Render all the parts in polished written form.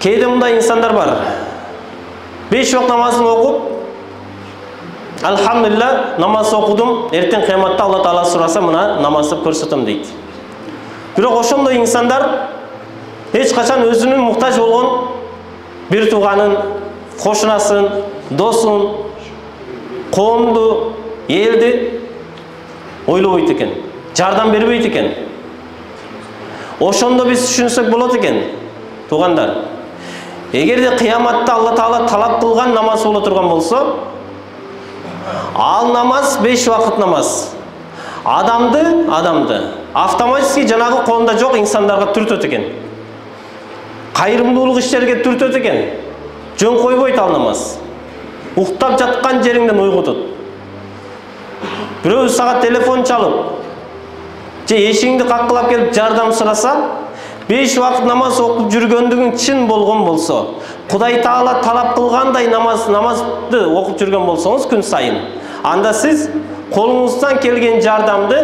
Кейде мындай инсандар бар. 5 вакыт намазын окуп, алхамдулилlah, намаз окудум, эртең кыяматта Алла Таала сураса мына намазды көрсөтөм дейт. Бирок ошондой инсандар эч качан өзүнүн муктаж болгон бир тууганын, кошунасын, досун, коомду, элди ойлобойт экен, жардам бербейт экен. Ошондо биз түшүнсөк болот экен, туугандар. Эгерде кыяматта Алла Таала талап кылган намаз боло турган болсо, ал намаз 5 вакыт намаз. Адамды автоматически жанагы колунда жок инсандарга түртөт экен. Кайрымдуулук иштерге түртөт экен. Жөн койбойт ал намаз. Уктап жаткан жериңден ойготот. Бирөө сага телефон чалып, же эшигиңди каккылап келип жардам сураса, 5 вакыт намаз окуп жүргөндүгүң чын болгон болсо, Кудай Таала талап кылгандай намазды окуп жүргөн болсоңуз күн сайын, анда сиз колуңуздан келген жардамды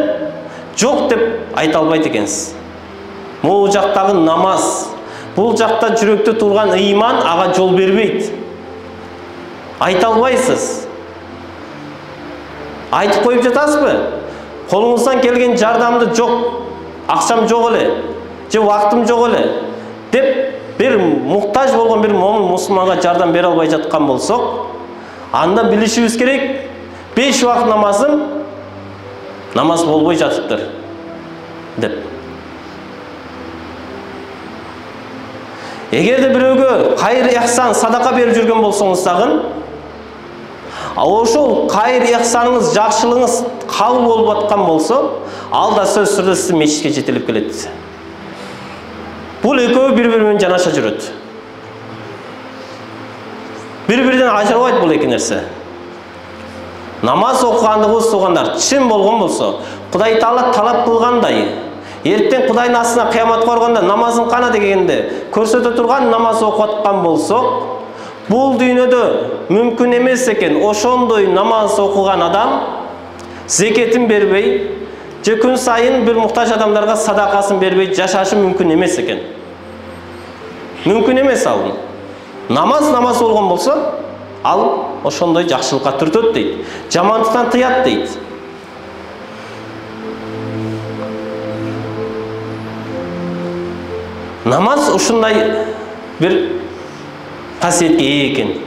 жок деп айта албайт экенсиз. Могу жактагы намаз, бул жакта жүрөктө турган ыйман ага жол бербейт. Айта албайсыз. Айтып коюп жатасызбы? Колуңуздан келген жардамды жок, акчам жок эле, же убактым жок эле деп бир муктаж болгон бир момун мусулманга жардам бере албай жаткан болсок, анда билишибиз керек, 5 вакыт намаз болбой жатыптыр деп. Эгерде бирөөгө кайыр, ихсан, садака берип жүргөн болсоңуз дагы, ошол кайыр, ихсаныңыз, жакшылыгыңыз кабыл болуп аткан болсо, ал да сөзсүз түрдө сизди мечитке жетелеп келет. Бул экөө бири-бири менен жанаша жүрөт. Бири-биринен ажырабайт бул эки нерсе. Намаз окугандыгыбыз, туугандар, чын болгон болсо, Кудай Таала талап кылгандай, эртең Кудайдын астына кыяматка барганда намазың кана дегенде көрсөтө турган намаз окуп аткан болсок, бул дүйнөдө мүмкүн эмес экен ошондой намаз окуган адам зекетин бербей, же күн сайын бир муктаж адамдарга садакасын бербей жашашы мүмкүн эмес экен. Мүмкүн эмес ал. Намаз болгон болсо, ал ошондой жакшылыкка түртөт дейт. Жамандыктан тыят дейт. Намаз ушундай бир касиетке ээ экен.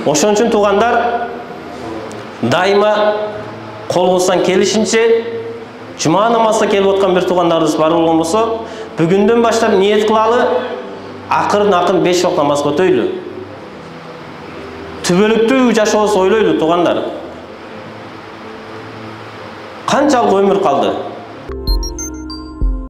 Ошон үчүн туугандар, дайыма колуңуздан келишинче жума намазына келип аткан бир туугандарыбыз бар болгон болсо, бүгүндөн баштап ниет кылалы, акырын 5 вакыт намаз өтөйлү. Түбөлүктүү жашообузду ойлойлу туугандар. Канчалык өмүр калды?